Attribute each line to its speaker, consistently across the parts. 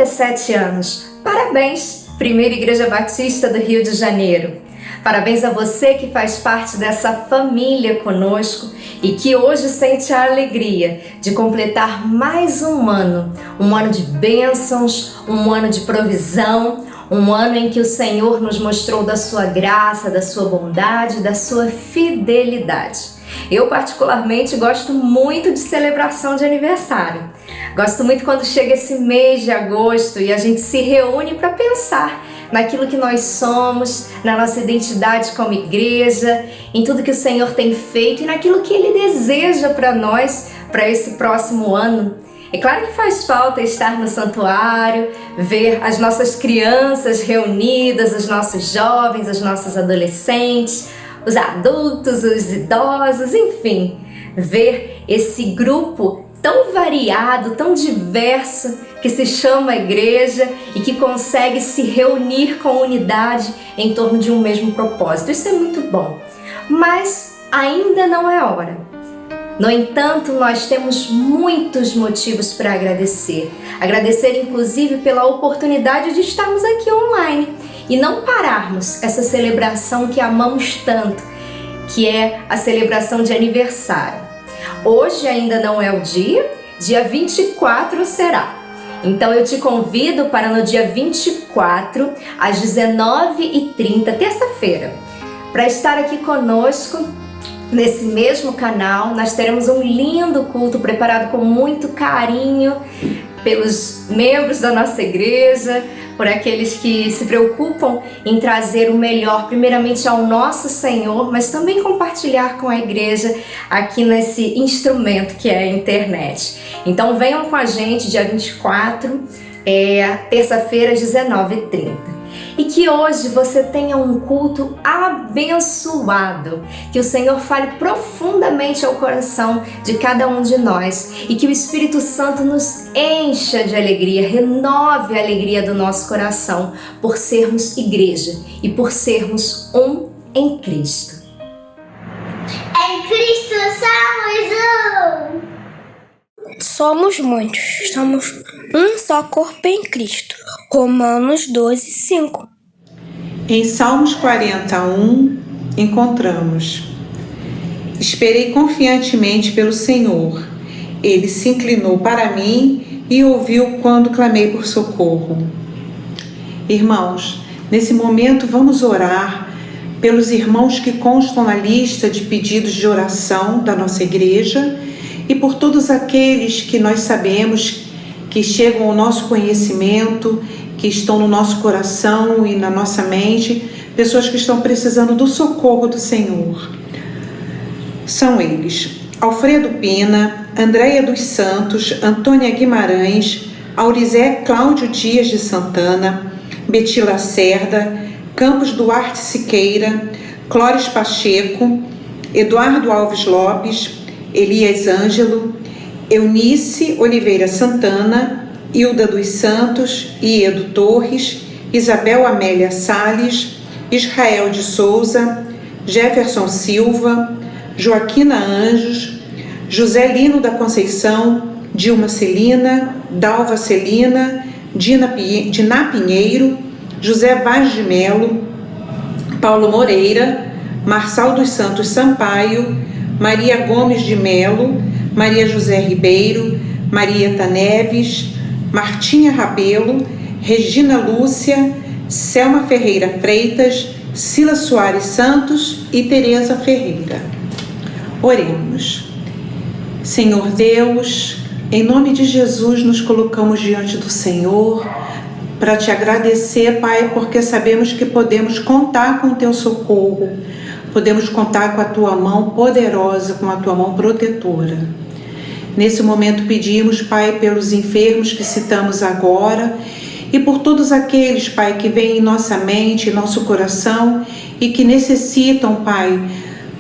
Speaker 1: 37 anos. Parabéns, Primeira Igreja Batista do Rio de Janeiro. Parabéns a você que faz parte dessa família conosco e que hoje sente a alegria de completar mais um ano de bênçãos, um ano de provisão, um ano em que o Senhor nos mostrou da sua graça, da sua bondade, da sua fidelidade. Eu particularmente gosto muito de celebração de aniversário. Gosto muito quando chega esse mês de agosto e a gente se reúne para pensar naquilo que nós somos, na nossa identidade como igreja, em tudo que o Senhor tem feito e naquilo que Ele deseja para nós, para esse próximo ano. É claro que faz falta estar no santuário, ver as nossas crianças reunidas, os nossos jovens, os nossos adolescentes, os adultos, os idosos, enfim, ver esse grupo tão variado, tão diverso, que se chama igreja e que consegue se reunir com unidade em torno de um mesmo propósito. Isso é muito bom, mas ainda não é hora. No entanto, nós temos muitos motivos para agradecer. Agradecer, inclusive, pela oportunidade de estarmos aqui online e não pararmos essa celebração que amamos tanto, que é a celebração de aniversário. Hoje ainda não é o dia 24 será. Então eu te convido para no dia 24, às 19h30, terça-feira, para estar aqui conosco. Nesse mesmo canal, nós teremos um lindo culto preparado com muito carinho pelos membros da nossa igreja, por aqueles que se preocupam em trazer o melhor, primeiramente ao nosso Senhor, mas também compartilhar com a igreja aqui nesse instrumento que é a internet. Então venham com a gente dia 24, terça-feira, às 19h30. E que hoje você tenha um culto abençoado, que o Senhor fale profundamente ao coração de cada um de nós e que o Espírito Santo nos encha de alegria, renove a alegria do nosso coração por sermos igreja e por sermos um em Cristo.
Speaker 2: Em Cristo somos um!
Speaker 3: Somos muitos, somos um só corpo em Cristo. Romanos 12:5.
Speaker 4: Em Salmos 41, encontramos: Esperei confiantemente pelo Senhor. Ele se inclinou para mim e ouviu quando clamei por socorro. Irmãos, nesse momento vamos orar pelos irmãos que constam na lista de pedidos de oração da nossa igreja e por todos aqueles que nós sabemos que chegam ao nosso conhecimento, que estão no nosso coração e na nossa mente, pessoas que estão precisando do socorro do Senhor. São eles: Alfredo Pina, Andréia dos Santos, Antônia Guimarães, Aurizé Cláudio Dias de Santana, Beti Lacerda, Campos Duarte Siqueira, Clóris Pacheco, Eduardo Alves Lopes, Elias Ângelo, Eunice Oliveira Santana, Hilda dos Santos, Iedo Torres, Isabel Amélia Salles, Israel de Souza, Jefferson Silva, Joaquina Anjos, José Lino da Conceição, Dilma Celina, Dalva Celina, Diná Pinheiro, José Vaz de Melo, Paulo Moreira, Marçal dos Santos Sampaio, Maria Gomes de Melo, Maria José Ribeiro, Marieta Neves, Martinha Rabelo, Regina Lúcia, Selma Ferreira Freitas, Sila Soares Santos e Tereza Ferreira. Oremos. Senhor Deus, em nome de Jesus nos colocamos diante do Senhor para te agradecer, Pai, porque sabemos que podemos contar com o teu socorro, podemos contar com a tua mão poderosa, com a tua mão protetora. Nesse momento pedimos, Pai, pelos enfermos que citamos agora e por todos aqueles, Pai, que vêm em nossa mente, em nosso coração e que necessitam, Pai,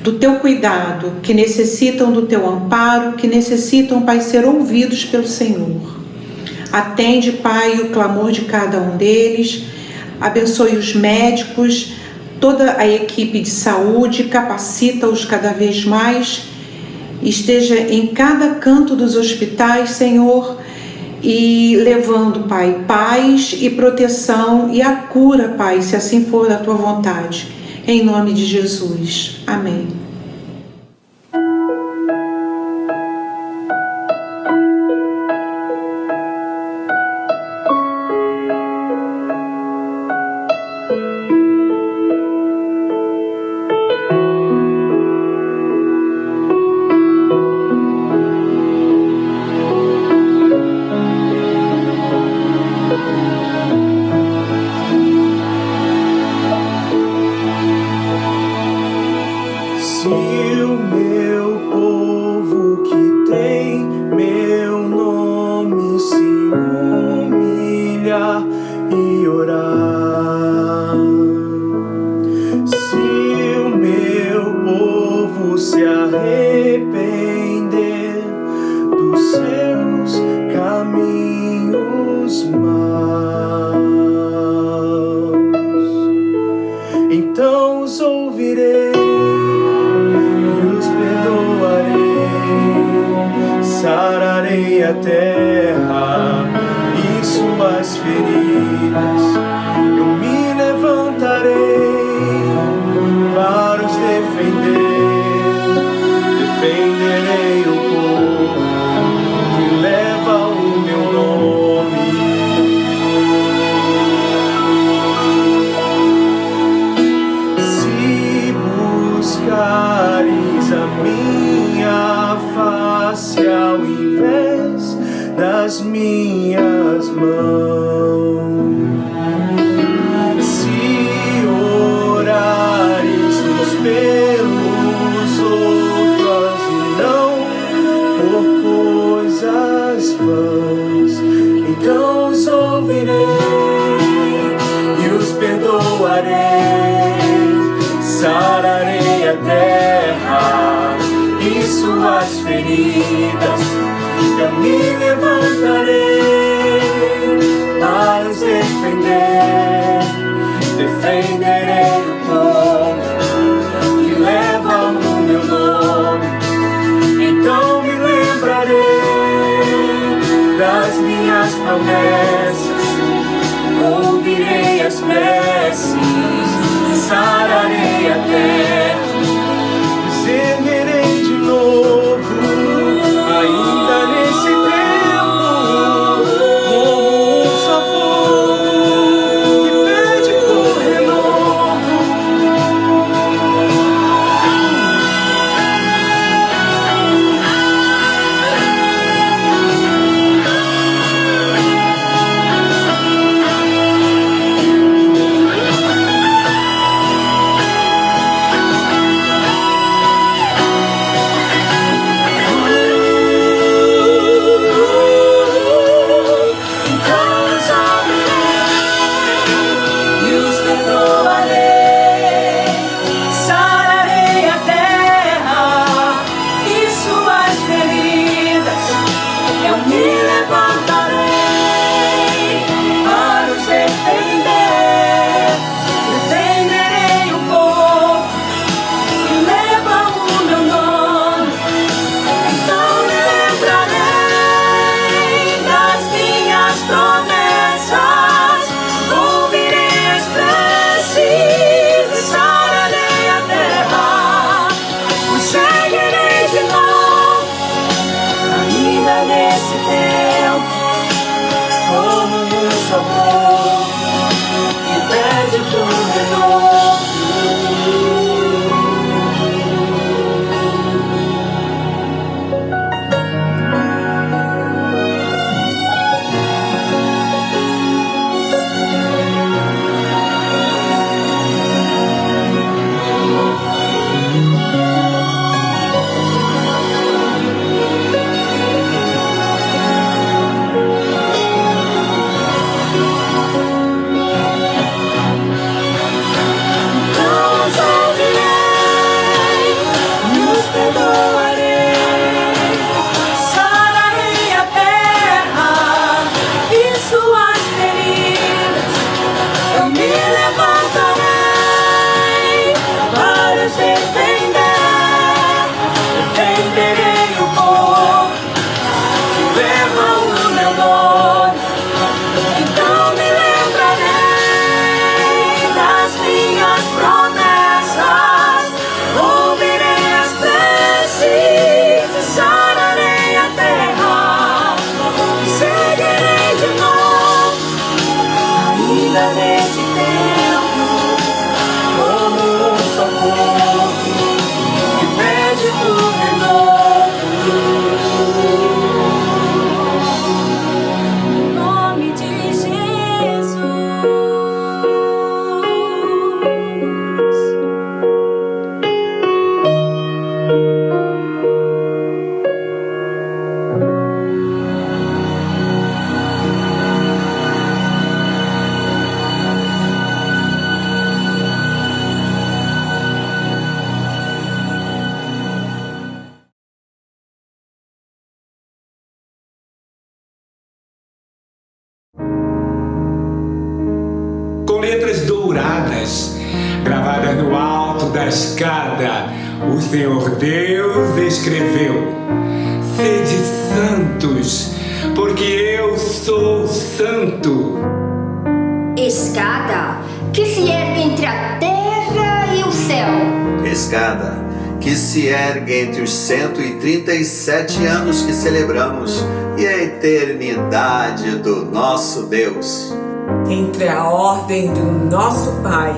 Speaker 4: do teu cuidado, que necessitam do teu amparo, que necessitam, Pai, ser ouvidos pelo Senhor. Atende, Pai, o clamor de cada um deles, abençoe os médicos, toda a equipe de saúde, capacita-os cada vez mais, esteja em cada canto dos hospitais, Senhor, e levando, Pai, paz e proteção e a cura, Pai, se assim for da tua vontade. Em nome de Jesus. Amém.
Speaker 5: Se o meu povo que tem meu nome se humilhar e orar, se o meu povo se arrepender dos seus caminhos maus, então os ouvirei, sararei a terra e suas feridas. Eu me levantarei para os defender. Defenderei o povo que leva o meu nome. Se buscares a minha face ao invés das minhas mãos, se orares uns pelos outros e não por coisas vãs, então os ouvirei e os perdoarei, sararei a terra e suas feridas. Eu me levantarei para os defender. Defenderei o povo que leva o meu nome. Então me lembrarei das minhas promessas. Ouvirei as preces, sararei a terra, erguerei de novo, ainda nesse tempo, como um só povo que pede por renovo. na escada, o Senhor Deus escreveu: sede santos, porque eu sou santo.
Speaker 6: Escada que se ergue entre a terra e o céu.
Speaker 7: Escada que se ergue entre os 137 anos que celebramos e a eternidade do nosso Deus.
Speaker 8: Entre a ordem do nosso Pai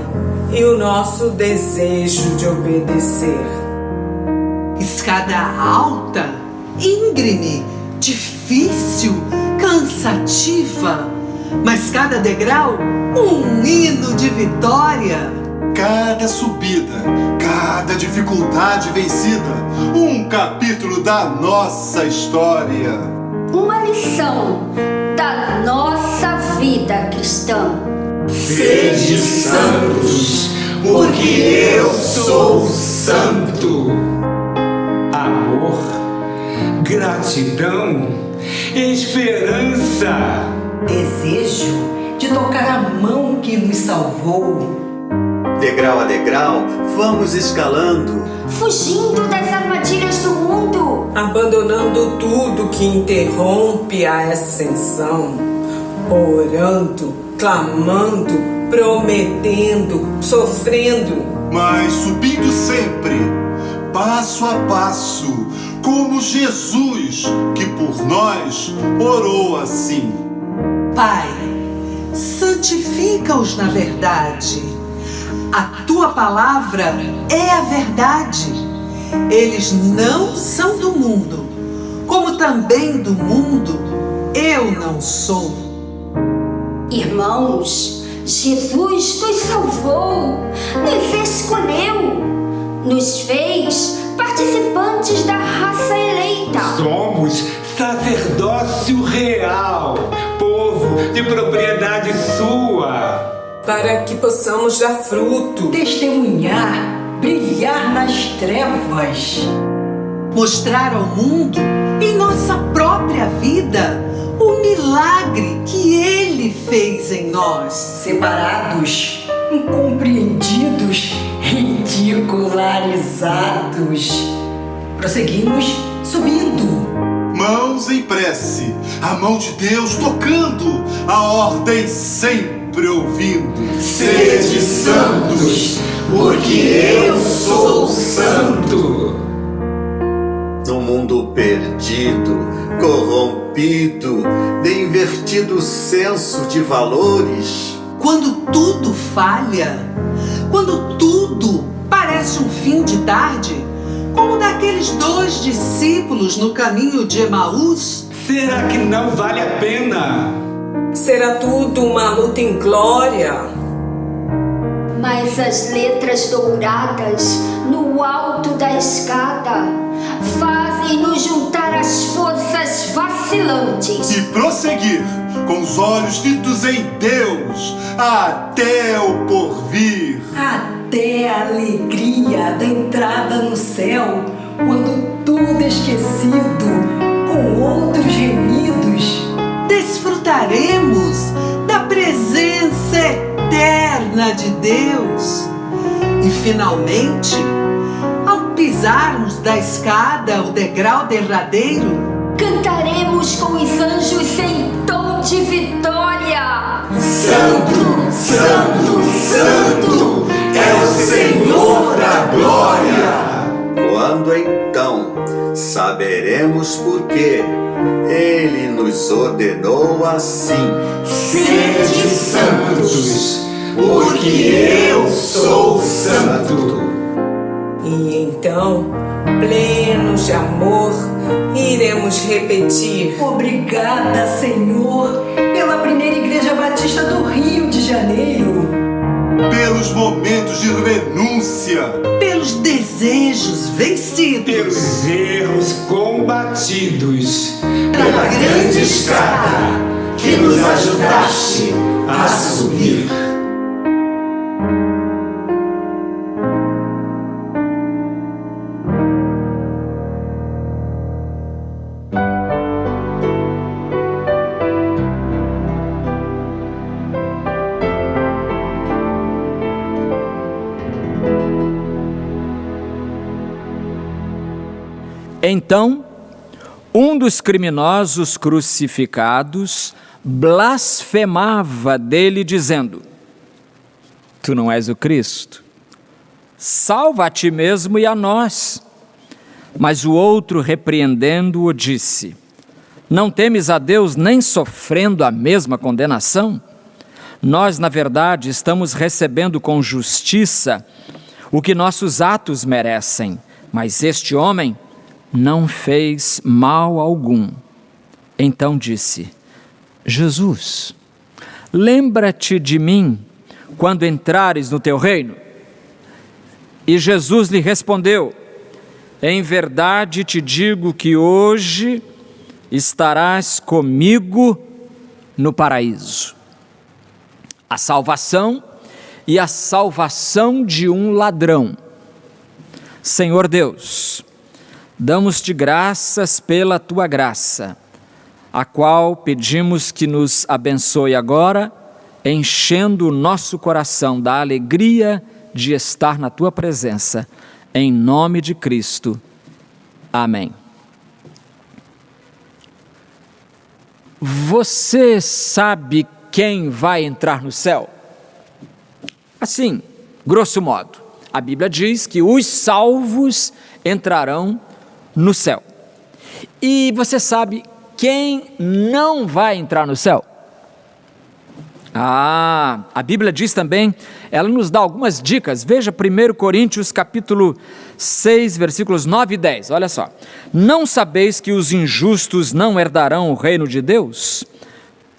Speaker 8: e o nosso desejo de obedecer.
Speaker 9: Escada alta, íngreme, difícil, cansativa, mas cada degrau um hino de vitória.
Speaker 10: Cada subida, cada dificuldade vencida, um capítulo da nossa história.
Speaker 6: Uma lição da nossa vida cristã.
Speaker 5: Sede santos, porque eu sou santo. Amor, gratidão, esperança.
Speaker 11: Desejo de tocar a mão que nos salvou.
Speaker 7: Degrau a degrau, vamos escalando.
Speaker 6: Fugindo das armadilhas do mundo.
Speaker 8: Abandonando tudo que interrompe a ascensão. Orando, clamando, prometendo, sofrendo.
Speaker 10: Mas subindo sempre, passo a passo, como Jesus, que por nós orou assim.
Speaker 9: Pai, santifica-os na verdade. A tua palavra é a verdade. Eles não são do mundo, como também do mundo eu não sou.
Speaker 6: Irmãos, Jesus nos salvou, nos escolheu, nos fez participantes da raça eleita.
Speaker 5: Somos sacerdócio real, povo de propriedade sua.
Speaker 8: Para que possamos dar fruto.
Speaker 11: Testemunhar, brilhar nas trevas.
Speaker 9: Mostrar ao mundo, em nossa própria vida, o milagre que Ele fez em nós.
Speaker 11: Separados, incompreendidos, ridicularizados. Prosseguimos subindo.
Speaker 10: Mãos em prece, a mão de Deus tocando, a ordem sempre ouvindo.
Speaker 5: Sede santos, porque eu sou santo.
Speaker 7: No mundo perdido, corrompido, de invertido senso de valores.
Speaker 9: Quando tudo falha, quando tudo parece um fim de tarde, como daqueles 2 discípulos no caminho de Emaús.
Speaker 5: Será que não vale a pena?
Speaker 8: Será tudo uma luta em glória.
Speaker 6: Mas as letras douradas no alto da escada fazem-nos juntar as forças vacilantes
Speaker 10: E prosseguir com os olhos fitos em Deus até o porvir.
Speaker 11: Até a alegria da entrada no céu, quando tudo é esquecido, com outros reunidos.
Speaker 9: Desfrutaremos da presença eterna de Deus. E finalmente, ao pisarmos da escada o degrau derradeiro,
Speaker 6: cantaremos com os anjos em tom de vitória.
Speaker 5: Santo, santo, santo é o Senhor da glória.
Speaker 7: Quando então saberemos por quê Ele nos ordenou assim.
Speaker 5: Sede santos, porque eu sou santo.
Speaker 8: E então, plenos de amor, iremos repetir:
Speaker 11: Obrigada, Senhor, pela primeira Igreja Batista do Rio de Janeiro.
Speaker 10: Pelos momentos de renúncia,
Speaker 9: pelos desejos vencidos,
Speaker 5: pelos erros combatidos,
Speaker 10: pela grande escada que nos ajudaste a subir.
Speaker 12: Então, um dos criminosos crucificados blasfemava dele, dizendo: Tu não és o Cristo? Salva a ti mesmo e a nós. Mas o outro, repreendendo-o, disse: Não temes a Deus nem sofrendo a mesma condenação? Nós, na verdade, estamos recebendo com justiça o que nossos atos merecem, mas este homem não fez mal algum. Então disse: Jesus, lembra-te de mim quando entrares no teu reino. E Jesus lhe respondeu: Em verdade te digo que hoje estarás comigo no paraíso. A salvação e a salvação de um ladrão. Senhor Deus, damos-te graças pela tua graça, a qual pedimos que nos abençoe agora, enchendo o nosso coração da alegria de estar na tua presença, em nome de Cristo. Amém. Você sabe quem vai entrar no céu? Assim, grosso modo, a Bíblia diz que os salvos entrarão no céu. E você sabe quem não vai entrar no céu? A Bíblia diz também, ela nos dá algumas dicas. Veja 1 Coríntios capítulo 6, versículos 9 e 10, olha só. Não sabeis que os injustos não herdarão o reino de Deus?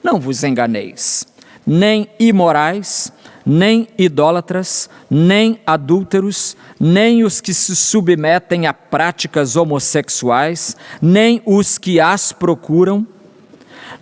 Speaker 12: Não vos enganeis, nem imorais, nem idólatras, nem adúlteros, nem os que se submetem a práticas homossexuais, nem os que as procuram,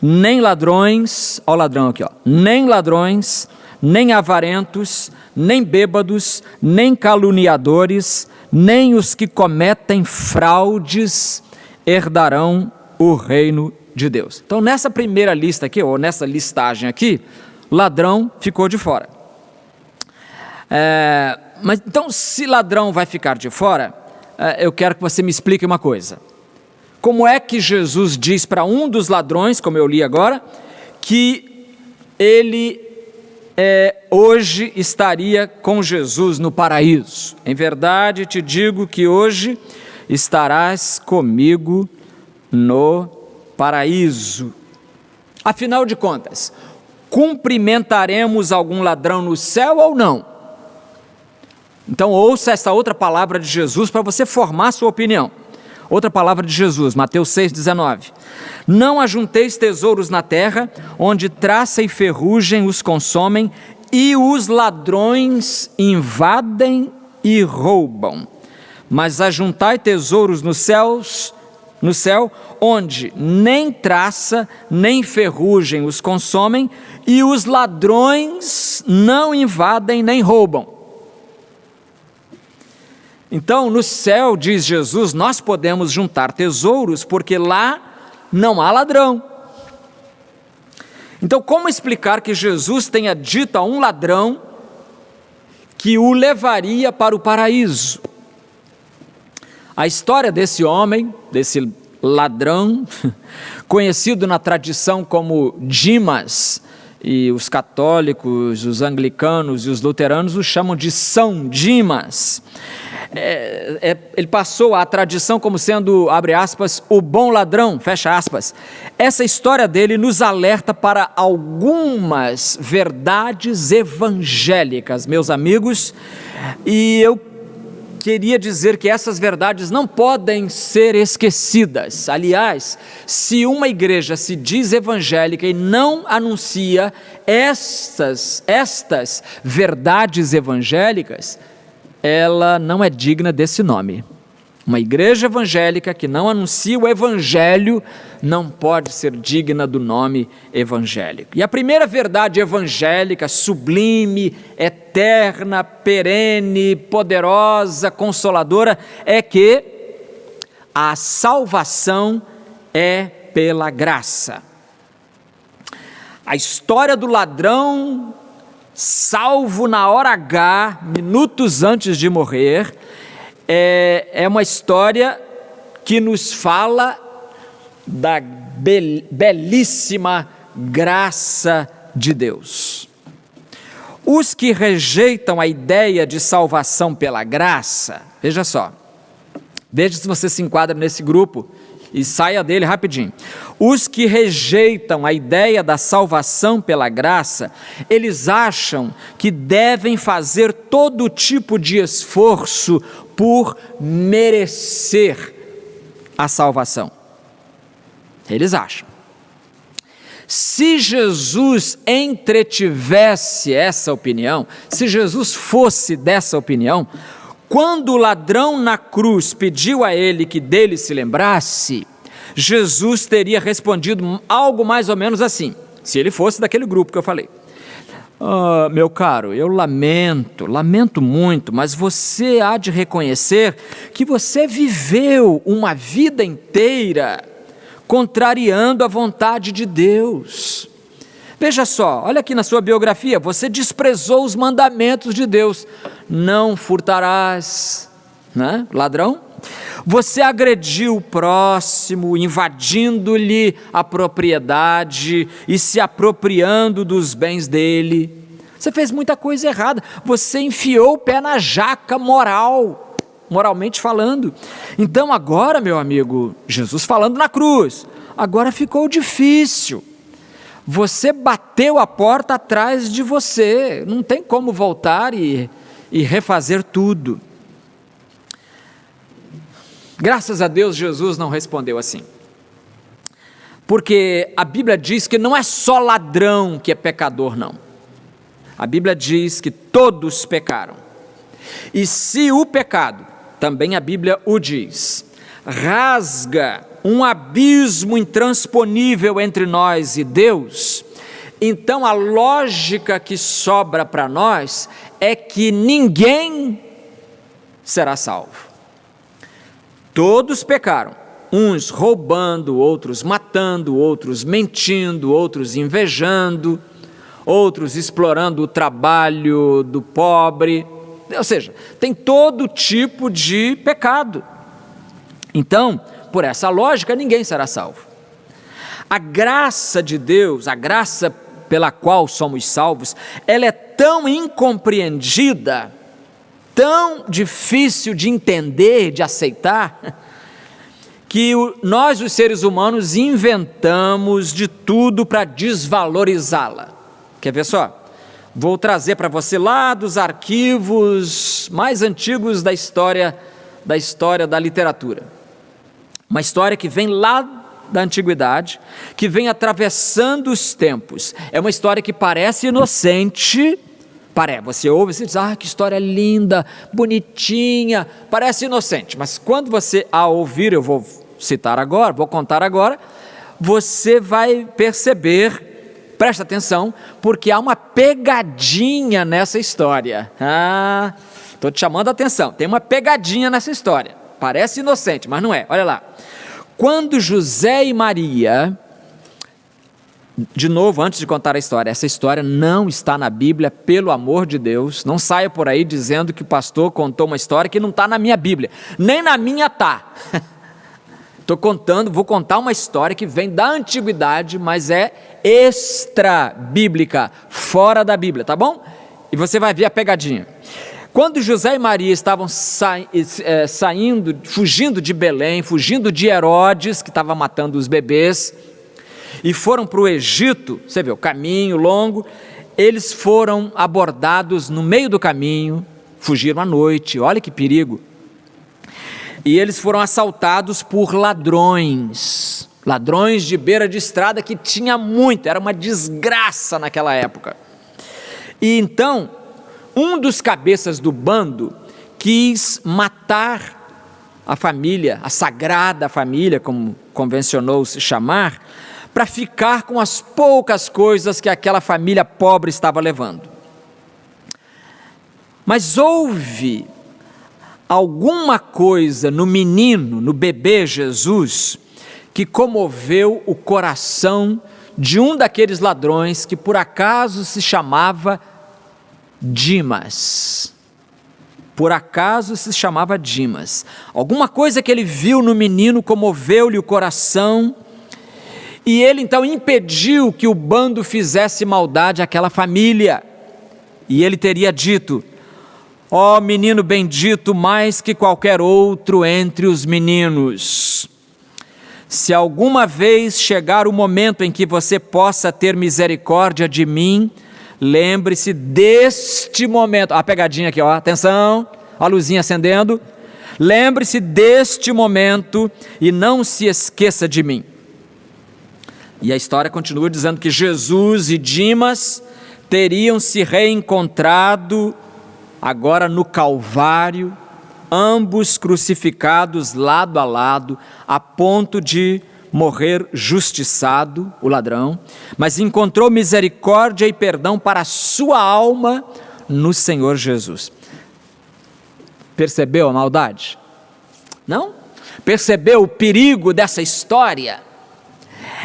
Speaker 12: nem ladrões, ó o ladrão aqui, ó, nem ladrões, nem avarentos, nem bêbados, nem caluniadores, nem os que cometem fraudes herdarão o reino de Deus. Então, nessa primeira lista aqui, ou nessa listagem aqui, ladrão ficou de fora. Mas então, se ladrão vai ficar de fora, eu quero que você me explique uma coisa. Como é que Jesus diz para um dos ladrões, como eu li agora, que ele hoje estaria com Jesus no paraíso? Em verdade te digo que hoje estarás comigo no paraíso. Afinal de contas, cumprimentaremos algum ladrão no céu ou não? Então ouça essa outra palavra de Jesus para você formar sua opinião. Outra palavra de Jesus, Mateus 6,19. Não ajunteis tesouros na terra, onde traça e ferrugem os consomem, e os ladrões invadem e roubam. Mas ajuntai tesouros no céu, onde nem traça, nem ferrugem os consomem, e os ladrões não invadem nem roubam. Então, no céu, diz Jesus, nós podemos juntar tesouros, porque lá não há ladrão. Então, como explicar que Jesus tenha dito a um ladrão que o levaria para o paraíso? A história desse homem, desse ladrão, conhecido na tradição como Dimas, e os católicos, os anglicanos e os luteranos o chamam de São Dimas. Ele passou a tradição como sendo, abre aspas, o bom ladrão, fecha aspas. Essa história dele nos alerta para algumas verdades evangélicas, meus amigos, e eu queria dizer que essas verdades não podem ser esquecidas. Aliás, se uma igreja se diz evangélica e não anuncia estas verdades evangélicas, ela não é digna desse nome. Uma igreja evangélica que não anuncia o evangelho não pode ser digna do nome evangélico. E a primeira verdade evangélica, sublime, eterna, perene, poderosa, consoladora, é que a salvação é pela graça. A história do ladrão salvo na hora H, minutos antes de morrer, é uma história que nos fala da belíssima graça de Deus. Os que rejeitam a ideia de salvação pela graça, veja só, veja se você se enquadra nesse grupo e saia dele rapidinho. Os que rejeitam a ideia da salvação pela graça, eles acham que devem fazer todo tipo de esforço por merecer a salvação. Eles acham. Se Jesus entretivesse essa opinião, se Jesus fosse dessa opinião, quando o ladrão na cruz pediu a ele que dele se lembrasse, Jesus teria respondido algo mais ou menos assim, se ele fosse daquele grupo que eu falei. Meu caro, eu lamento muito, mas você há de reconhecer que você viveu uma vida inteira contrariando a vontade de Deus. Veja só, olha aqui na sua biografia, você desprezou os mandamentos de Deus. Não furtarás, né? Ladrão. Você agrediu o próximo, invadindo-lhe a propriedade e se apropriando dos bens dele. Você fez muita coisa errada. Você enfiou o pé na jaca moralmente falando. Então agora, meu amigo, Jesus falando na cruz, agora ficou difícil. Você bateu a porta atrás de você, não tem como voltar e refazer tudo. Graças a Deus, Jesus não respondeu assim. Porque a Bíblia diz que não é só ladrão que é pecador, não. A Bíblia diz que todos pecaram. E se o pecado, também a Bíblia o diz, rasga um abismo intransponível entre nós e Deus, então a lógica que sobra para nós é que ninguém será salvo. Todos pecaram, uns roubando, outros matando, outros mentindo, outros invejando, outros explorando o trabalho do pobre, ou seja, tem todo tipo de pecado. Então, por essa lógica, ninguém será salvo. A graça de Deus, a graça pela qual somos salvos, ela é tão incompreendida, tão difícil de entender, de aceitar, que nós, os seres humanos, inventamos de tudo para desvalorizá-la. Quer ver só? Vou trazer para você lá dos arquivos mais antigos da história da literatura. Uma história que vem lá da antiguidade, que vem atravessando os tempos. É uma história que parece inocente, você ouve e você diz, que história linda, bonitinha, parece inocente, mas quando você a ouvir, eu vou citar agora, vou contar agora, você vai perceber, presta atenção, porque há uma pegadinha nessa história. Estou te chamando a atenção, tem uma pegadinha nessa história, parece inocente, mas não é, olha lá. Quando José e Maria, de novo, antes de contar a história, essa história não está na Bíblia, pelo amor de Deus, não saia por aí dizendo que o pastor contou uma história que não está na minha Bíblia, nem na minha está. Vou contar uma história que vem da antiguidade, mas é extra-bíblica, fora da Bíblia, tá bom? E você vai ver a pegadinha. Quando José e Maria estavam fugindo de Belém, fugindo de Herodes, que estava matando os bebês, e foram para o Egito, você vê, o caminho longo, eles foram abordados no meio do caminho, fugiram à noite, olha que perigo, e eles foram assaltados por ladrões de beira de estrada, que tinha muito, era uma desgraça naquela época. E então, um dos cabeças do bando quis matar a família, a sagrada família, como convencionou se chamar, para ficar com as poucas coisas que aquela família pobre estava levando. Mas houve alguma coisa no menino, no bebê Jesus, que comoveu o coração de um daqueles ladrões que por acaso se chamava Dimas. por acaso se chamava Dimas. Alguma coisa que ele viu no menino comoveu-lhe o coração, e ele então impediu que o bando fizesse maldade àquela família. E ele teria dito: ó menino bendito mais que qualquer outro entre os meninos, se alguma vez chegar o momento em que você possa ter misericórdia de mim, lembre-se deste momento. A pegadinha aqui, ó, atenção, a luzinha acendendo. Lembre-se deste momento e não se esqueça de mim. E a história continua dizendo que Jesus e Dimas teriam se reencontrado agora no Calvário, ambos crucificados lado a lado, a ponto de morrer justiçado, o ladrão, mas encontrou misericórdia e perdão para a sua alma no Senhor Jesus. Percebeu a maldade? Não? Percebeu o perigo dessa história?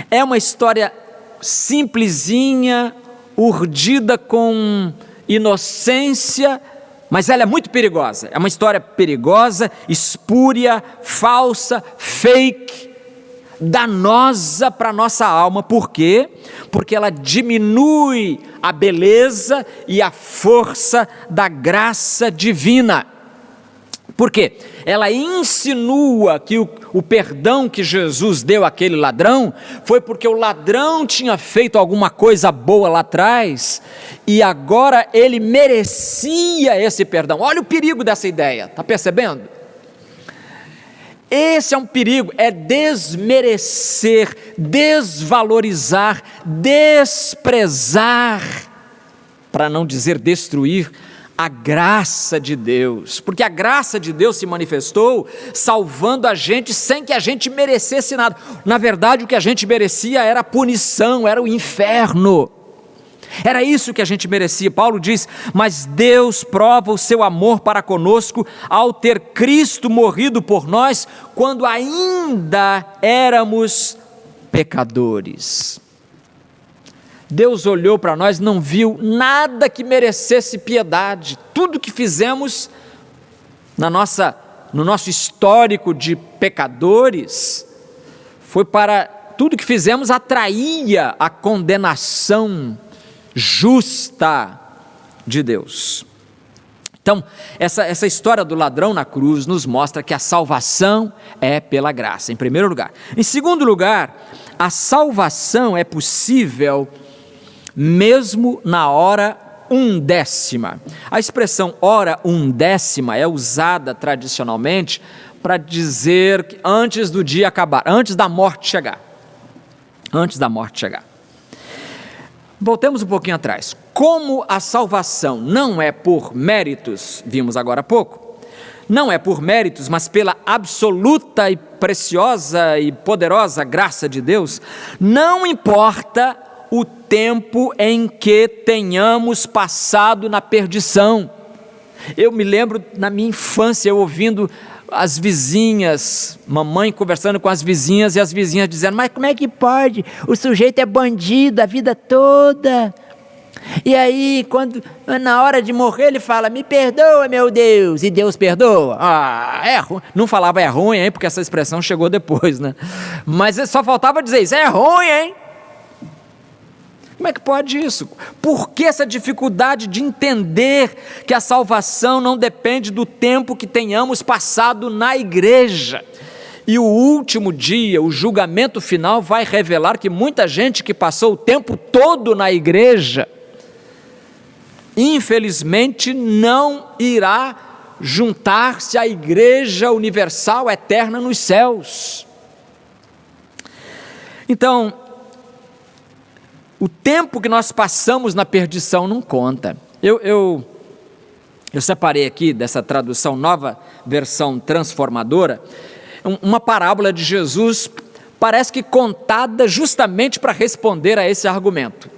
Speaker 12: É uma história simplesinha, urdida com inocência, mas ela é muito perigosa. É uma história perigosa, espúria, falsa, fake, danosa para a nossa alma. Por quê? Porque ela diminui a beleza e a força da graça divina. Por quê? Ela insinua que o perdão que Jesus deu àquele ladrão foi porque o ladrão tinha feito alguma coisa boa lá atrás e agora ele merecia esse perdão. Olha o perigo dessa ideia, está percebendo? Esse é um perigo, é desmerecer, desvalorizar, desprezar, para não dizer destruir, a graça de Deus, porque a graça de Deus se manifestou salvando a gente sem que a gente merecesse nada. Na verdade, o que a gente merecia era a punição, era o inferno. Era isso que a gente merecia. Paulo diz: mas Deus prova o seu amor para conosco ao ter Cristo morrido por nós quando ainda éramos pecadores. Deus olhou para nós, não viu nada que merecesse piedade. Tudo que fizemos no nosso histórico de pecadores, tudo que fizemos atraía a condenação justa de Deus. Então, essa história do ladrão na cruz nos mostra que a salvação é pela graça, em primeiro lugar. Em segundo lugar, a salvação é possível mesmo na hora undécima. A expressão hora undécima é usada tradicionalmente para dizer que antes do dia acabar, antes da morte chegar. Antes da morte chegar. Voltemos um pouquinho atrás. Como a salvação não é por méritos, vimos agora há pouco, não é por méritos, mas pela absoluta e preciosa e poderosa graça de Deus, não importa o tempo em que tenhamos passado na perdição. Eu me lembro na minha infância, eu ouvindo as vizinhas, mamãe conversando com as vizinhas e as vizinhas dizendo: mas como é que pode? O sujeito é bandido a vida toda. E aí, na hora de morrer, ele fala: me perdoa, meu Deus, e Deus perdoa. É ruim. Não falava é ruim, hein, porque essa expressão chegou depois, né? Mas só faltava dizer isso: é ruim, hein? Como é que pode isso? Por que essa dificuldade de entender que a salvação não depende do tempo que tenhamos passado na igreja? E o último dia, o julgamento final, vai revelar que muita gente que passou o tempo todo na igreja, infelizmente não irá juntar-se à igreja universal eterna nos céus. Então, o tempo que nós passamos na perdição não conta. Eu separei aqui dessa tradução, Nova Versão Transformadora, uma parábola de Jesus, parece que contada justamente para responder a esse argumento,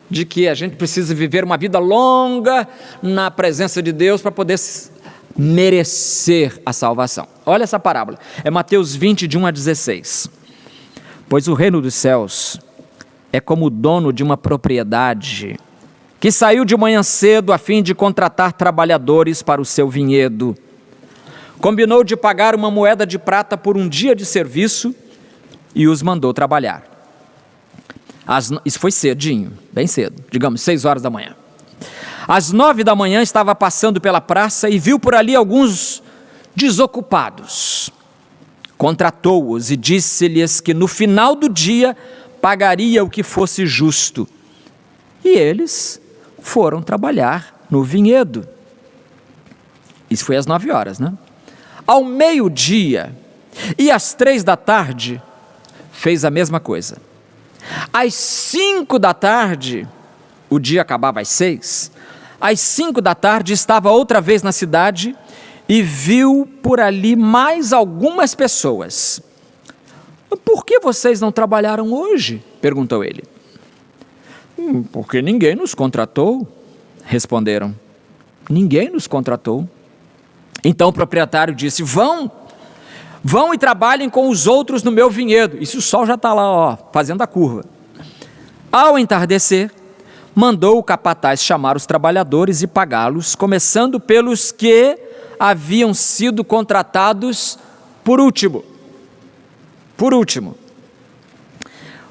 Speaker 12: de que a gente precisa viver uma vida longa na presença de Deus para poder merecer a salvação. Olha essa parábola, é Mateus 20, de 1 a 16. Pois o reino dos céus é como o dono de uma propriedade que saiu de manhã cedo a fim de contratar trabalhadores para o seu vinhedo. Combinou de pagar uma moeda de prata por um dia de serviço e os mandou trabalhar. Isso foi cedinho, bem cedo, digamos 6 horas da manhã. Às 9 da manhã estava passando pela praça e viu por ali alguns desocupados. Contratou-os e disse-lhes que no final do dia pagaria o que fosse justo. E eles foram trabalhar no vinhedo. Isso foi às 9 horas, né? Ao meio-dia e às 3 da tarde, fez a mesma coisa. Às 5 da tarde, o dia acabava às 6, às 5 da tarde estava outra vez na cidade e viu por ali mais algumas pessoas. Por que vocês não trabalharam hoje? Perguntou ele. Porque ninguém nos contratou, responderam. Ninguém nos contratou. Então o proprietário disse, vão e trabalhem com os outros no meu vinhedo. Isso o sol já está lá, ó, fazendo a curva. Ao entardecer, mandou o capataz chamar os trabalhadores e pagá-los, começando pelos que haviam sido contratados por último. Por último.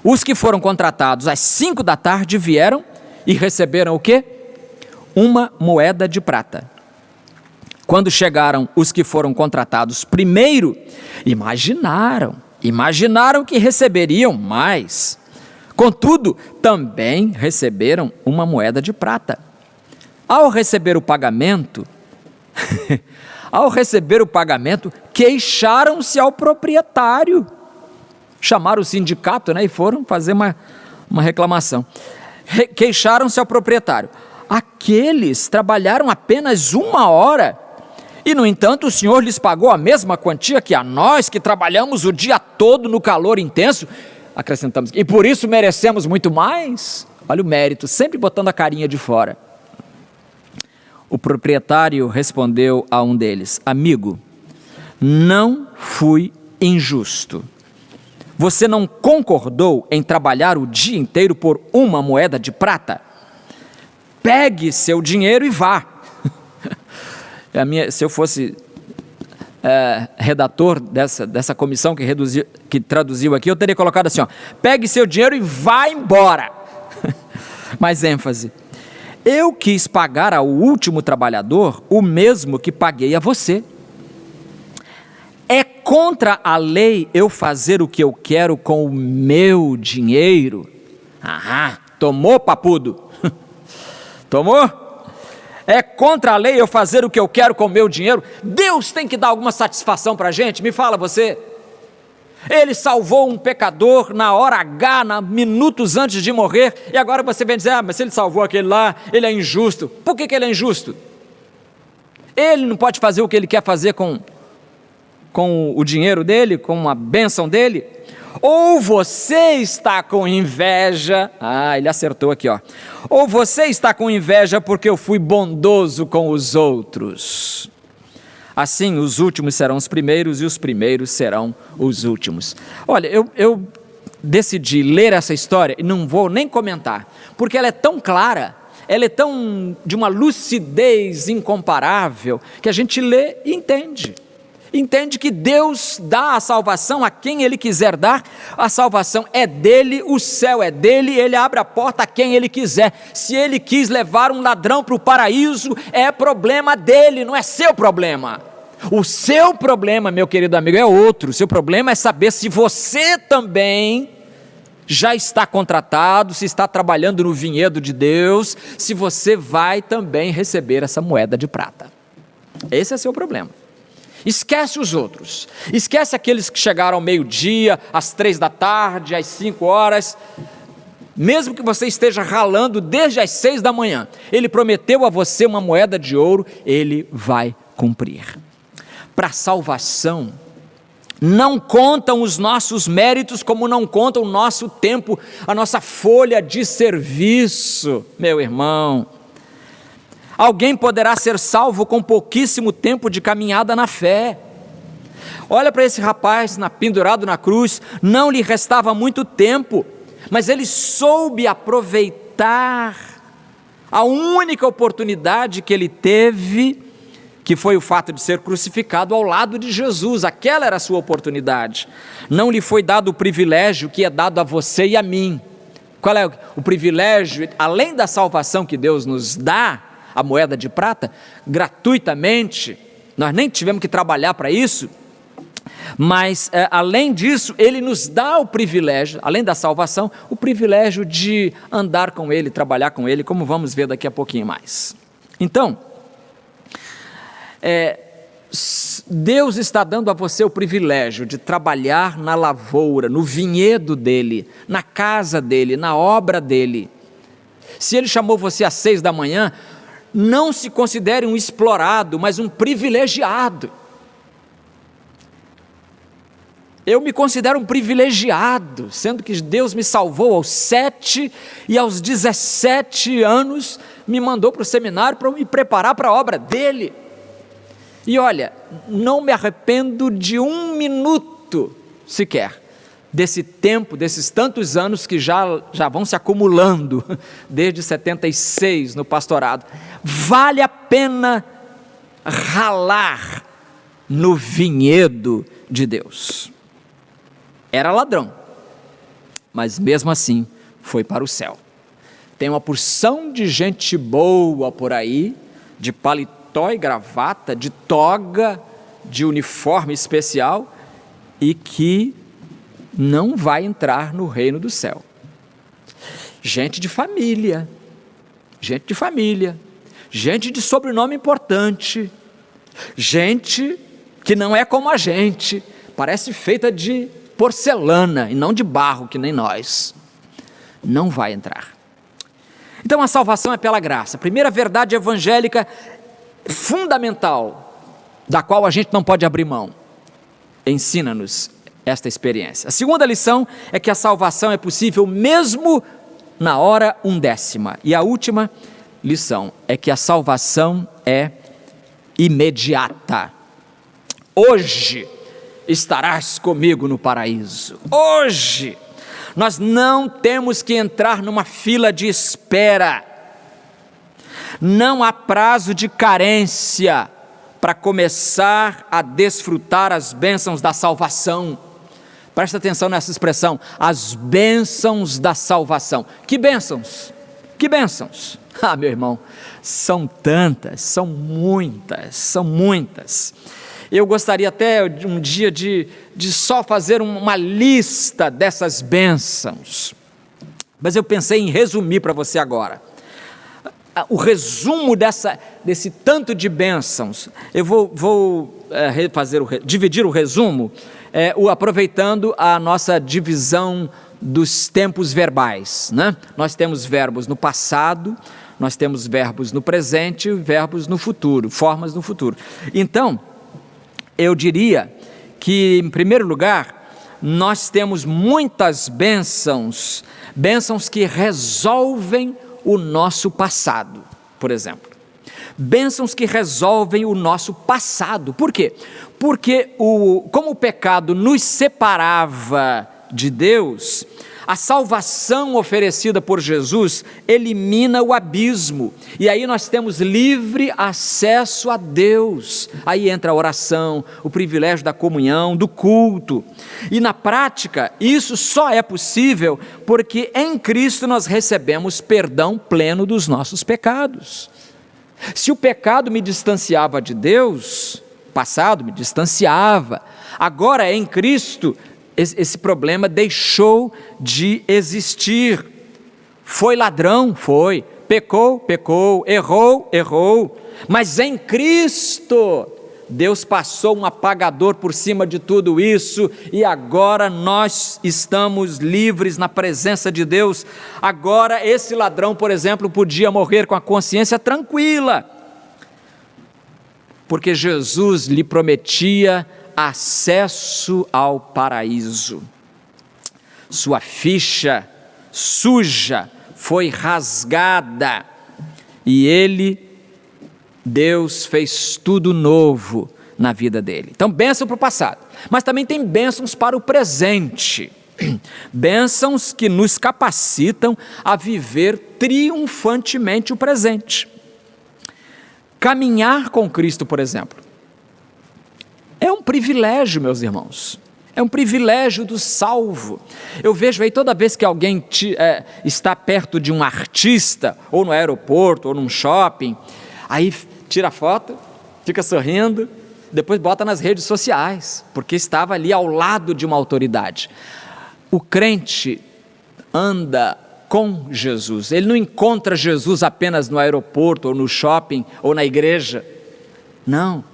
Speaker 12: Os que foram contratados às 5 da tarde vieram e receberam o quê? Uma moeda de prata. Quando chegaram os que foram contratados primeiro, imaginaram que receberiam mais. Contudo, também receberam uma moeda de prata. Ao receber o pagamento, queixaram-se ao proprietário. Chamaram o sindicato, né, e foram fazer uma reclamação. Queixaram-se ao proprietário. Aqueles trabalharam apenas 1 hora e, no entanto, o senhor lhes pagou a mesma quantia que a nós, que trabalhamos o dia todo no calor intenso. Acrescentamos, e por isso merecemos muito mais? Olha o mérito, sempre botando a carinha de fora. O proprietário respondeu a um deles, amigo, não fui injusto. Você não concordou em trabalhar o dia inteiro por 1 moeda de prata? Pegue seu dinheiro e vá. Se eu fosse redator dessa comissão que traduziu aqui, eu teria colocado assim, ó, pegue seu dinheiro e vá embora. Mais ênfase. Eu quis pagar ao último trabalhador o mesmo que paguei a você. É contra a lei eu fazer o que eu quero com o meu dinheiro? Tomou, papudo? Tomou? É contra a lei eu fazer o que eu quero com o meu dinheiro? Deus tem que dar alguma satisfação para a gente? Me fala você. Ele salvou um pecador na hora H, minutos antes de morrer, e agora você vem dizer, mas se ele salvou aquele lá, ele é injusto. Por que ele é injusto? Ele não pode fazer o que ele quer fazer com o dinheiro dele, com a bênção dele? Ou você está com inveja, ele acertou aqui, ó. Ou você está com inveja porque eu fui bondoso com os outros. Assim, os últimos serão os primeiros e os primeiros serão os últimos. Olha, eu decidi ler essa história e não vou nem comentar, porque ela é tão clara, ela é tão de uma lucidez incomparável, que a gente lê e entende. Entende que Deus dá a salvação a quem Ele quiser dar, a salvação é dele, o céu é dele, Ele abre a porta a quem Ele quiser. Se Ele quis levar um ladrão para o paraíso, é problema dele, não é seu problema. O seu problema, meu querido amigo, é outro. O seu problema é saber se você também já está contratado, se está trabalhando no vinhedo de Deus, se você vai também receber essa moeda de prata. Esse é seu problema. Esquece os outros, esquece aqueles que chegaram ao meio-dia, às 3 da tarde, às 5 horas, mesmo que você esteja ralando desde as 6 da manhã, Ele prometeu a você uma moeda de ouro, Ele vai cumprir. Para a salvação, não contam os nossos méritos como não conta o nosso tempo, a nossa folha de serviço, meu irmão. Alguém poderá ser salvo com pouquíssimo tempo de caminhada na fé. Olha para esse rapaz pendurado na cruz, não lhe restava muito tempo, mas ele soube aproveitar A única oportunidade que ele teve, que foi o fato de ser crucificado ao lado de Jesus, aquela era a sua oportunidade. Não lhe foi dado o privilégio que é dado a você e a mim. Qual é o privilégio? Além da salvação que Deus nos dá, a moeda de prata, gratuitamente, nós nem tivemos que trabalhar para isso, mas além disso, Ele nos dá o privilégio, além da salvação, o privilégio de andar com Ele, trabalhar com Ele, como vamos ver daqui a pouquinho mais. Então, Deus está dando a você o privilégio de trabalhar na lavoura, no vinhedo dEle, na casa dEle, na obra dEle. Se Ele chamou você às 6 da manhã, não se considere um explorado, mas um privilegiado. Eu me considero um privilegiado, sendo que Deus me salvou aos 7 e aos 17 anos me mandou para o seminário para me preparar para a obra dEle. E olha, não me arrependo de um minuto sequer desse tempo, desses tantos anos que já vão se acumulando, desde 76 no pastorado. Vale a pena ralar no vinhedo de Deus. Era ladrão, mas mesmo assim foi para o céu. Tem uma porção de gente boa por aí, de paletó e gravata, de toga, de uniforme especial, e que não vai entrar no reino do céu. Gente de família, gente de sobrenome importante, gente que não é como a gente, parece feita de porcelana e não de barro, que nem nós. Não vai entrar. Então a salvação é pela graça. A primeira verdade evangélica fundamental, da qual a gente não pode abrir mão. Ensina-nos esta experiência. A segunda lição é que a salvação é possível mesmo na hora 1/10. E a última lição é que a salvação é imediata. Hoje estarás comigo no paraíso. Hoje nós não temos que entrar numa fila de espera. Não há prazo de carência para começar a desfrutar as bênçãos da salvação. Presta atenção nessa expressão, as bênçãos da salvação. Que bênçãos? Que bênçãos? Ah, meu irmão, são tantas, são muitas. Eu gostaria até um dia de só fazer uma lista dessas bênçãos, mas eu pensei em resumir para você agora. O resumo desse tanto de bênçãos, eu vou dividir o resumo, aproveitando a nossa divisão dos tempos verbais, né? Nós temos verbos no passado, nós temos verbos no presente e verbos no futuro, formas no futuro. Então, eu diria que, em primeiro lugar, nós temos muitas bênçãos que resolvem o nosso passado, por exemplo. Bênçãos que resolvem o nosso passado. Por quê? Porque como o pecado nos separava de Deus, a salvação oferecida por Jesus elimina o abismo, e aí nós temos livre acesso a Deus. Aí entra a oração, o privilégio da comunhão, do culto, e na prática isso só é possível porque em Cristo nós recebemos perdão pleno dos nossos pecados. Se o pecado me distanciava de Deus, passado me distanciava, agora em Cristo esse problema deixou de existir. Foi ladrão? Foi. Pecou? Errou. Mas em Cristo, Deus passou um apagador por cima de tudo isso, e agora nós estamos livres na presença de Deus. Agora esse ladrão, por exemplo, podia morrer com a consciência tranquila, porque Jesus lhe prometia acesso ao paraíso. Sua ficha suja foi rasgada e Deus fez tudo novo na vida dele. Então, bênção para o passado, mas também tem bênçãos para o presente. Bênçãos que nos capacitam a viver triunfantemente o presente. Caminhar com Cristo, por exemplo, é um privilégio, meus irmãos. É um privilégio do salvo. Eu vejo aí toda vez que alguém está perto de um artista, ou no aeroporto, ou num shopping, aí tira foto, fica sorrindo, depois bota nas redes sociais, porque estava ali ao lado de uma autoridade. O crente anda com Jesus, ele não encontra Jesus apenas no aeroporto, ou no shopping, ou na igreja. Não,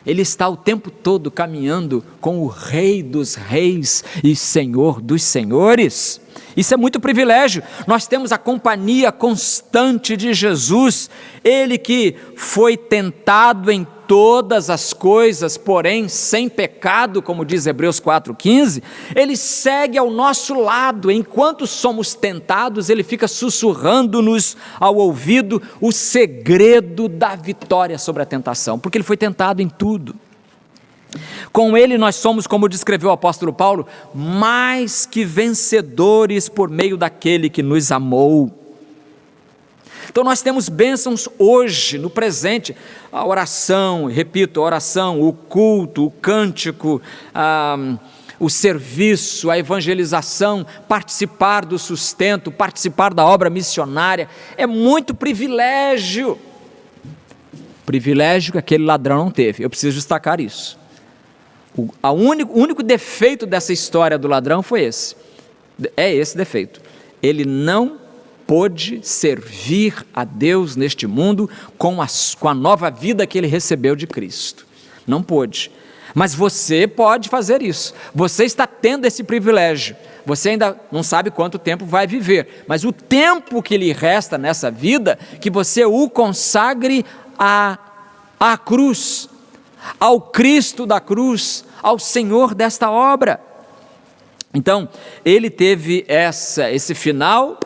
Speaker 12: ele está o tempo todo caminhando com o Rei dos Reis e Senhor dos Senhores. Isso é muito privilégio. Nós temos a companhia constante de Jesus, ele que foi tentado em todas as coisas, porém sem pecado, como diz Hebreus 4,15, ele segue ao nosso lado, enquanto somos tentados, ele fica sussurrando-nos ao ouvido o segredo da vitória sobre a tentação, porque ele foi tentado em tudo. Com ele nós somos, como descreveu o apóstolo Paulo, mais que vencedores por meio daquele que nos amou. Então nós temos bênçãos hoje, no presente, a oração, repito, a oração, o culto, o cântico, o serviço, a evangelização, participar do sustento, participar da obra missionária, é muito privilégio. Privilégio que aquele ladrão não teve, eu preciso destacar isso. O único defeito dessa história do ladrão foi esse, é esse defeito, ele não pôde servir a Deus neste mundo com a nova vida que ele recebeu de Cristo, não pôde, mas você pode fazer isso, você está tendo esse privilégio, você ainda não sabe quanto tempo vai viver, mas o tempo que lhe resta nessa vida, que você o consagre à cruz, ao Cristo da cruz, ao Senhor desta obra. Então, ele teve esse final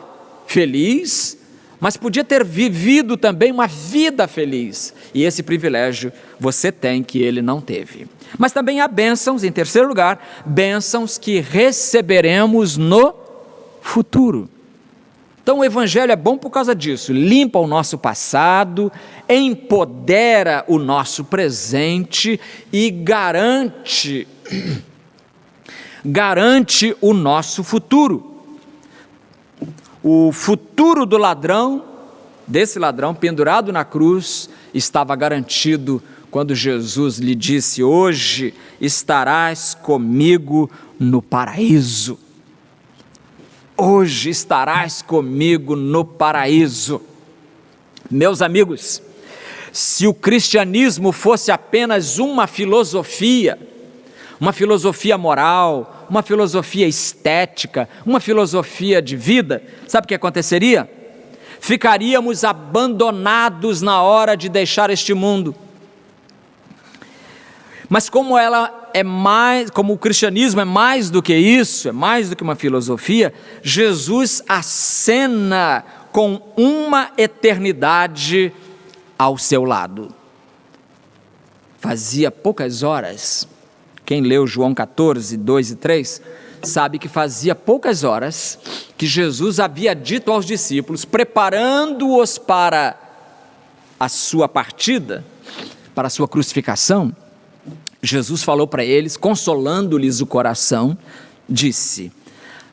Speaker 12: feliz, mas podia ter vivido também uma vida feliz, e esse privilégio você tem que ele não teve. Mas também há bênçãos, em terceiro lugar, bênçãos que receberemos no futuro. Então o Evangelho é bom por causa disso, limpa o nosso passado, empodera o nosso presente e garante o nosso futuro. O futuro do ladrão, desse ladrão pendurado na cruz, estava garantido quando Jesus lhe disse: hoje estarás comigo no paraíso. Hoje estarás comigo no paraíso. Meus amigos, se o cristianismo fosse apenas uma filosofia moral, uma filosofia estética, uma filosofia de vida, sabe o que aconteceria? Ficaríamos abandonados na hora de deixar este mundo. Mas como o cristianismo é mais do que isso, é mais do que uma filosofia, Jesus acena com uma eternidade ao seu lado. Fazia poucas horas, quem leu João 14, 2 e 3, sabe que fazia poucas horas que Jesus havia dito aos discípulos, preparando-os para a sua partida, para a sua crucificação, Jesus falou para eles, consolando-lhes o coração, disse: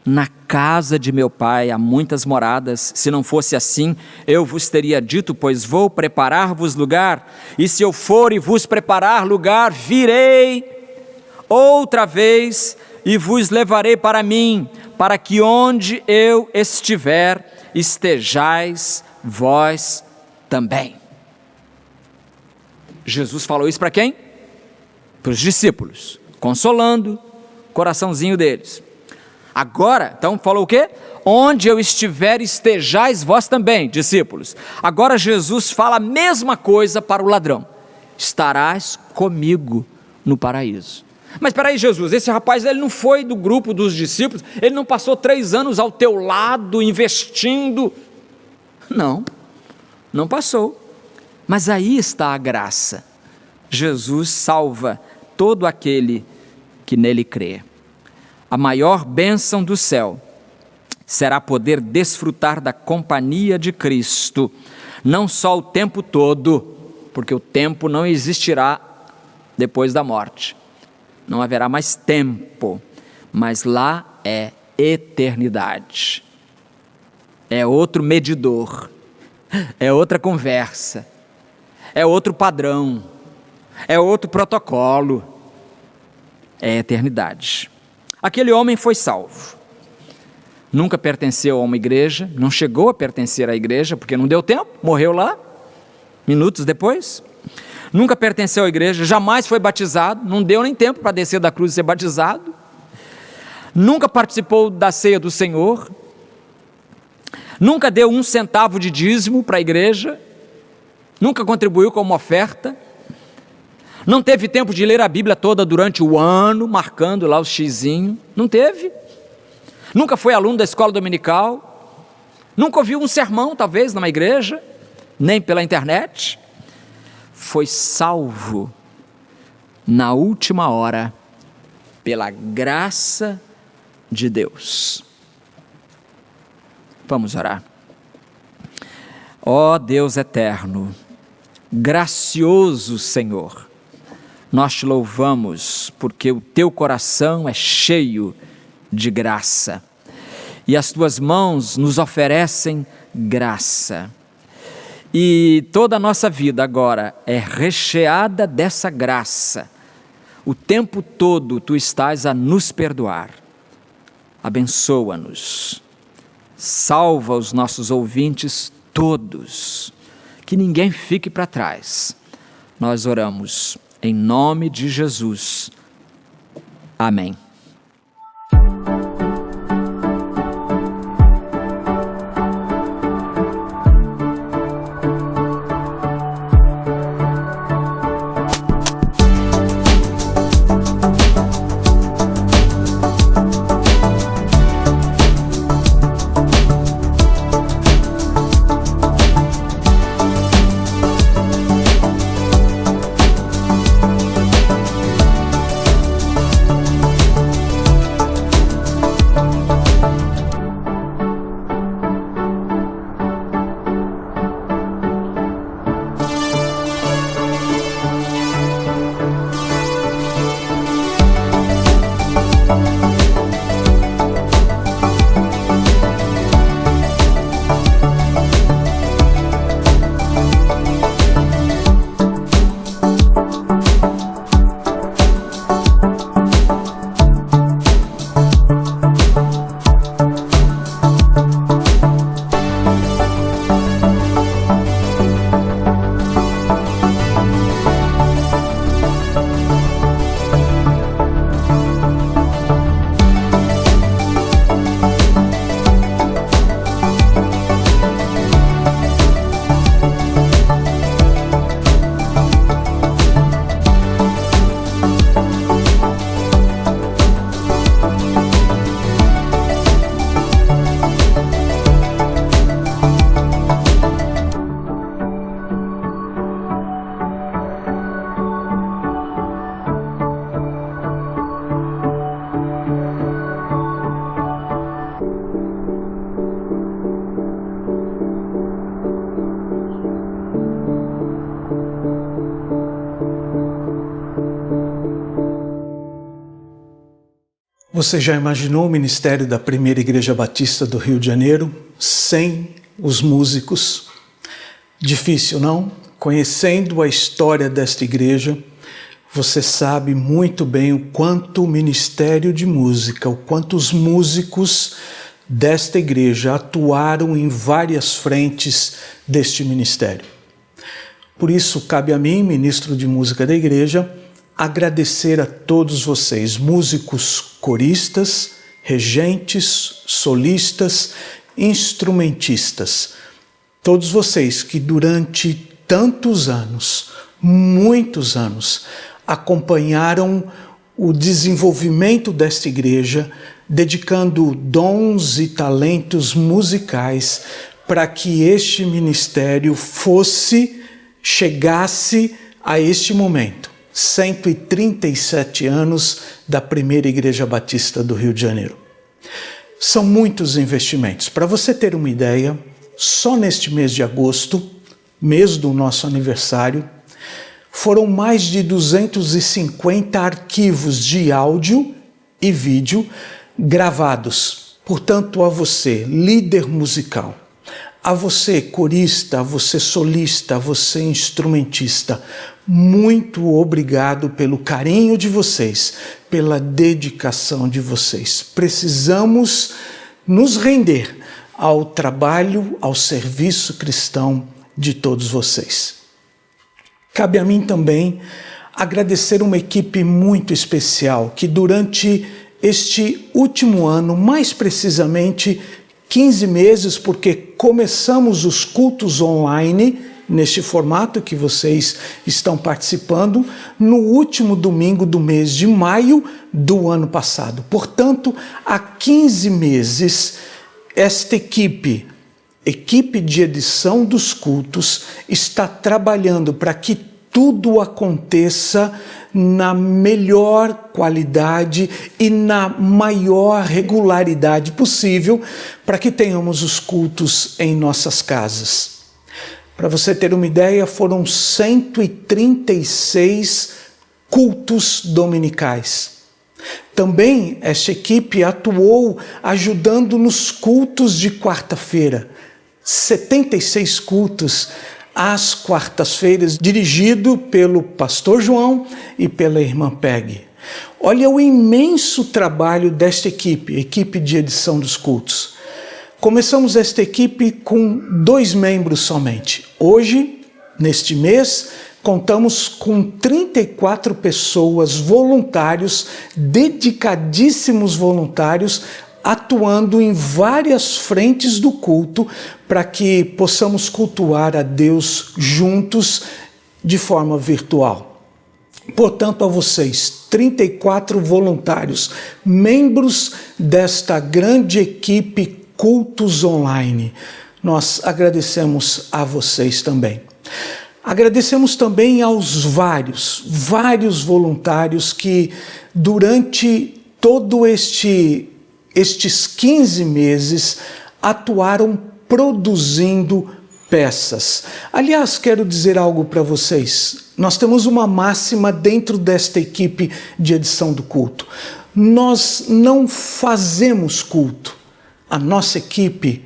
Speaker 12: na casa de meu pai há muitas moradas, se não fosse assim, eu vos teria dito, pois vou preparar-vos lugar, e se eu for e vos preparar lugar, virei outra vez e vos levarei para mim, para que onde eu estiver, estejais vós também. Jesus falou isso para quem? Para os discípulos, consolando o coraçãozinho deles. Agora, então falou o quê? Onde eu estiver, estejais vós também, discípulos. Agora Jesus fala a mesma coisa para o ladrão: estarás comigo no paraíso. Mas espera aí, Jesus, esse rapaz ele não foi do grupo dos discípulos, ele não passou 3 anos ao teu lado investindo. Não passou. Mas aí está a graça. Jesus salva todo aquele que nele crê. A maior bênção do céu será poder desfrutar da companhia de Cristo, não só o tempo todo, porque o tempo não existirá depois da morte. Não haverá mais tempo, mas lá é eternidade. É outro medidor, é outra conversa, é outro padrão, é outro protocolo, é eternidade. Aquele homem foi salvo. Nunca pertenceu a uma igreja, não chegou a pertencer à igreja, porque não deu tempo, morreu lá, minutos depois. Nunca pertenceu à igreja, jamais foi batizado, não deu nem tempo para descer da cruz e ser batizado. Nunca participou da ceia do Senhor. Nunca deu 1 centavo de dízimo para a igreja. Nunca contribuiu com uma oferta. Não teve tempo de ler a Bíblia toda durante o ano, marcando lá os xizinho. Não teve. Nunca foi aluno da escola dominical. Nunca ouviu um sermão, talvez, numa igreja, nem pela internet. Foi salvo na última hora pela graça de Deus. Vamos orar. Ó Deus eterno, gracioso Senhor, nós te louvamos porque o teu coração é cheio de graça e as tuas mãos nos oferecem graça. E toda a nossa vida agora é recheada dessa graça. O tempo todo tu estás a nos perdoar. Abençoa-nos. Salva os nossos ouvintes todos. Que ninguém fique para trás. Nós oramos em nome de Jesus. Amém.
Speaker 13: Você já imaginou o ministério da Primeira Igreja Batista do Rio de Janeiro sem os músicos? Difícil, não? Conhecendo a história desta igreja, você sabe muito bem o quanto o ministério de música, o quanto os músicos desta igreja atuaram em várias frentes deste ministério. Por isso, cabe a mim, ministro de música da igreja, agradecer a todos vocês, músicos coristas, regentes, solistas, instrumentistas, todos vocês que durante tantos anos, muitos anos, acompanharam o desenvolvimento desta igreja, dedicando dons e talentos musicais para que este ministério chegasse a este momento, 137 anos da primeira Igreja Batista do Rio de Janeiro. São muitos investimentos. Para você ter uma ideia, só neste mês de agosto, mês do nosso aniversário, foram mais de 250 arquivos de áudio e vídeo gravados. Portanto, a você, líder musical, a você, corista, a você, solista, a você, instrumentista, muito obrigado pelo carinho de vocês, pela dedicação de vocês. Precisamos nos render ao trabalho, ao serviço cristão de todos vocês. Cabe a mim também agradecer uma equipe muito especial que durante este último ano, mais precisamente 15 meses, porque começamos os cultos online neste formato que vocês estão participando, no último domingo do mês de maio do ano passado. Portanto, há 15 meses, esta equipe de edição dos cultos, está trabalhando para que tudo aconteça na melhor qualidade e na maior regularidade possível para que tenhamos os cultos em nossas casas. Para você ter uma ideia, foram 136 cultos dominicais. Também esta equipe atuou ajudando nos cultos de quarta-feira. 76 cultos às quartas-feiras, dirigido pelo pastor João e pela irmã Peggy. Olha o imenso trabalho desta equipe de edição dos cultos. Começamos esta equipe com 2 membros somente. Hoje, neste mês, contamos com 34 pessoas, voluntários, dedicadíssimos voluntários, atuando em várias frentes do culto para que possamos cultuar a Deus juntos de forma virtual. Portanto, a vocês, 34 voluntários, membros desta grande equipe Cultos Online, nós agradecemos a vocês também. Agradecemos também aos vários voluntários que durante todo estes 15 meses atuaram produzindo peças. Aliás, quero dizer algo para vocês. Nós temos uma máxima dentro desta equipe de edição do culto. Nós não fazemos culto. A nossa equipe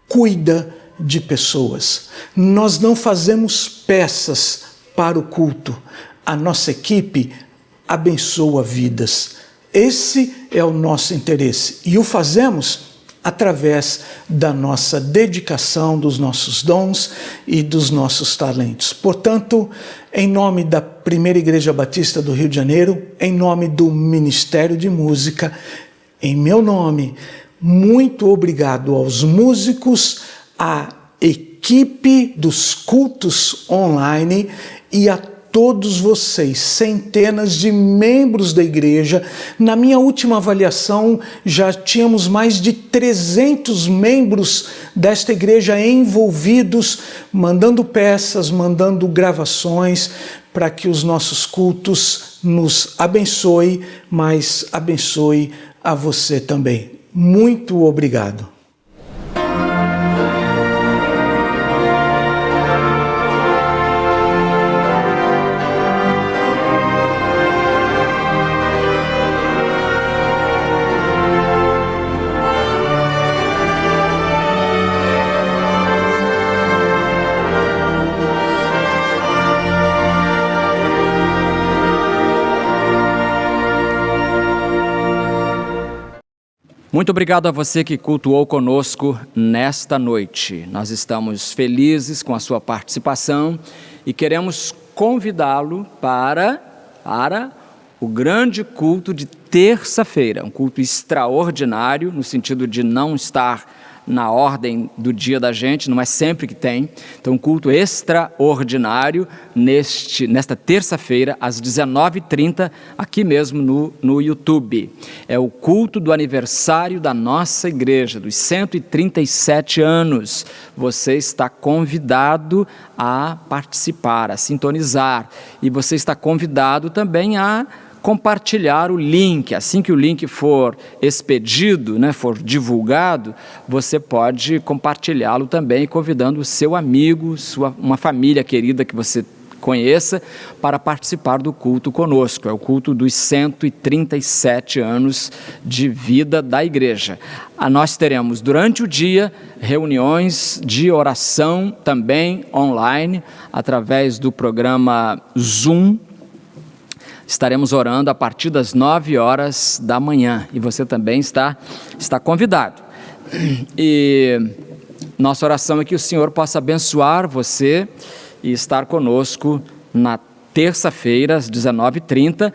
Speaker 13: cuida de pessoas. Nós não fazemos peças para o culto. A nossa equipe abençoa vidas. Esse é o nosso interesse e o fazemos através da nossa dedicação, dos nossos dons e dos nossos talentos. Portanto, em nome da Primeira Igreja Batista do Rio de Janeiro, em nome do Ministério de Música, em meu nome, muito obrigado aos músicos, à equipe dos cultos online e a todos vocês, centenas de membros da igreja. Na minha última avaliação, já tínhamos mais de 300 membros desta igreja envolvidos, mandando peças, mandando gravações, para que os nossos cultos nos abençoe, mas abençoe a você também. Muito obrigado.
Speaker 12: Muito obrigado a você que cultuou conosco nesta noite. Nós estamos felizes com a sua participação e queremos convidá-lo para o grande culto de terça-feira, um culto extraordinário, no sentido de não estar na ordem do dia da gente, não é sempre que tem. Então, um culto extraordinário nesta terça-feira, às 19h30, aqui mesmo no YouTube. É o culto do aniversário da nossa igreja, dos 137 anos. Você está convidado a participar, a sintonizar. E você está convidado também a compartilhar o link. Assim que o link for expedido, for divulgado, você pode compartilhá-lo também, convidando o seu amigo, uma família querida que você conheça, para participar do culto conosco. É o culto dos 137 anos de vida da igreja. Nós teremos durante o dia reuniões de oração também online, através do programa Zoom. Estaremos orando a partir das 9h da manhã e você também está convidado. E nossa oração é que o Senhor possa abençoar você e estar conosco na terça-feira, às 19h30,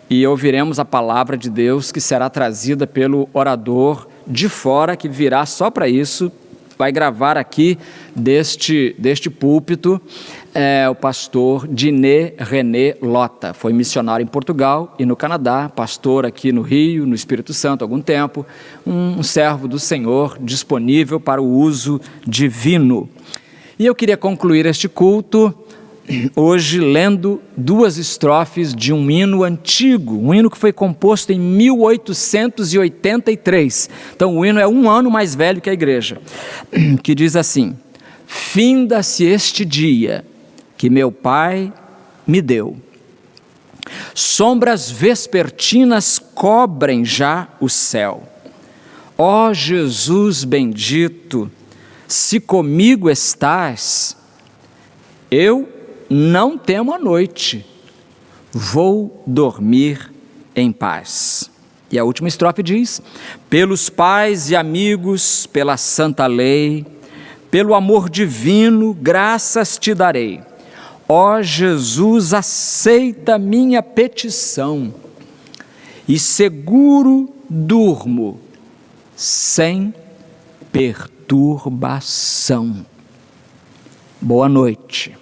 Speaker 12: e ouviremos a palavra de Deus que será trazida pelo orador de fora, que virá só para isso, vai gravar aqui deste púlpito, o pastor Diné René Lota. Foi missionário em Portugal e no Canadá, pastor aqui no Rio, no Espírito Santo há algum tempo, um servo do Senhor disponível para o uso divino. E eu queria concluir este culto hoje lendo 2 estrofes de um hino antigo, um hino que foi composto em 1883. Então o hino é 1 ano mais velho que a igreja, que diz assim: finda-se este dia que meu Pai me deu, sombras vespertinas cobrem já o céu. Ó Jesus bendito, se comigo estás, eu não temo a noite, vou dormir em paz. E a última estrofe diz: pelos pais e amigos, pela santa lei, pelo amor divino, graças te darei. Ó Jesus, aceita minha petição e seguro durmo, sem perturbação. Boa noite.